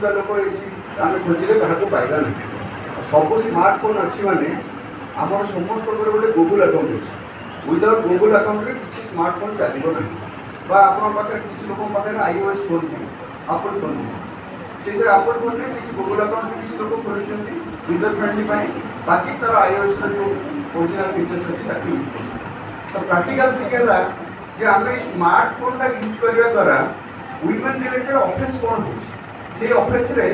लोक आम खोजिले क्या पाइबा ना सब स्मार्टफोन अच्छी माने आम समस्त गोटे गूगल अकाउंट अच्छे विदाउट गूगल अकाउंट किसी स्मार्टफोन चलो ना पाखे किसी लोक पाखे iOS फोन थे एप्पल फोन थे से एप्पल फोन में किसी गूगल अकाउंट किसी लोग खोल यूजर फ्रेंडली बाकी तार iOS जो ओरिजिनल फीचर्स अच्छी यूज कर तो प्रैक्टिकल थिंग है जे आम स्मार्टफोन टा यूज करने द्वारा वुमेन रिलेटेड ऑफेंस कौन हो ऑफेंस रे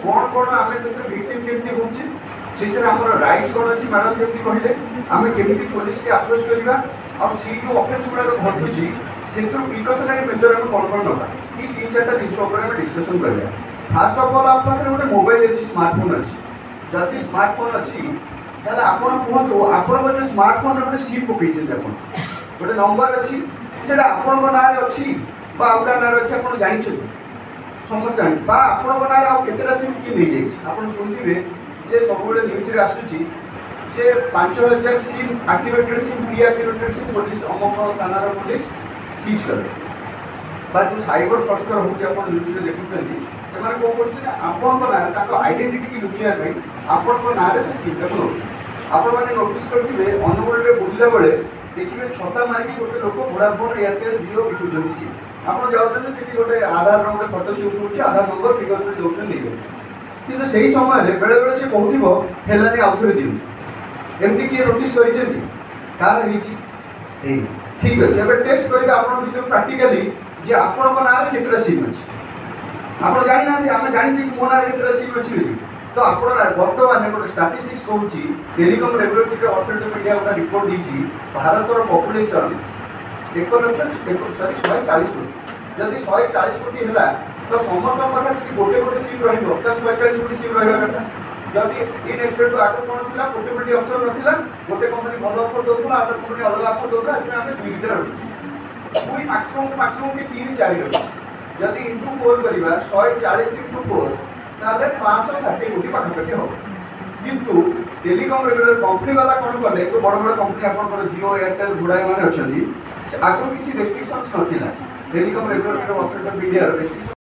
कौन कौन आम विक्टिम केमती होचे आमर राइट्स कौन अच्छी मैडम जमी कहले आम केमी पुलिस के अप्रोच करवा और सी जो ऑफेंस गुड़ाक घटुची से प्रिकसनारी मेजर आम कौन कौन ना ये तीन चार्टा जिन डिस्कसन करवा फास्ट अफ ऑल आप गोटे मोबाइल अच्छी स्मार्टफोन अच्छी जदि स्मार्टफोन अच्छी आपड़ कहतु आप स्मार्टफोन गोटे सिम पकई गोटे नंबर अच्छी से आपण ना अच्छी आउटा ना अच्छी आप जानते समस्त जान आपण ना आतटा सिम किए नहीं जाए आप शुणुवे जे सब न्यूज आसूसी से 5000 सिम आक्टिवेटेड सिम डीआक्टिवेटेड सिम पुलिस अमुक थानार पुलिस सीज कर जो साइबर फ्रस्टर हो न्यूज देखुं से कौन कर आइडेंटिटी की लुचाई आपण ना से सिमटा को आपण मैंने नोटिस करेंगे अनुगुल बुलला बेले देखिए छता मारिक गोटे लोक वोडाफोन एयरटेल जियो बिकुन सिम आप जाऊँ से गोटे आधार गोटे फटो सुट हो आधार नंबर फिंगरप्रिंट दौरान नहीं जाऊँ कि से समय बेले बेले से कहलानी आउ थे दिनु एमती किए नोटिस कर ठीक अच्छे एवं टेस्ट करेंगे आप प्राक्टिकाली जे आपण ना केतटा सिम अच्छी आप जाना आम जानी मो ना केतटा सिम अच्छी तो आप बर्तमान गोटे स्टाटिस्टिक्स कहूँ टेलीकम रेगुलेटरी अथॉरिटी ऑफ इंडिया गोटे रिपोर्ट दी भारतर पॉपुलेशन 140 कोटी जदि 140 कोटी है तो समस्त पाखे गोटे गोटे सिम रही 140 कोटी सिम रहा कथा जदि इन एक्सटेंट तो आगे कौन था पोर्टेबिलिटी ऑप्शन ना गोटे कंपनी भल ऑफर दूसरा आउट कंपनी अलग ऑफर दूसरा आम दुई भितर रखी दुई मैक्सिमम के 3-4 रखी जदि इंटू 4 करवा 140 इंटू 4 ताले 560 कोटी पाखापाखि हम किंतु टेलीकम रेगुलेटर कंपनी वाला कौन कले जो बड़ बड़ कंपनी आप जियो एयरटेल गुड़ाए मैंने अच्छा आगुरी किसी रेस्ट्रिक्शंस ना telecom regulatory authority of India restriction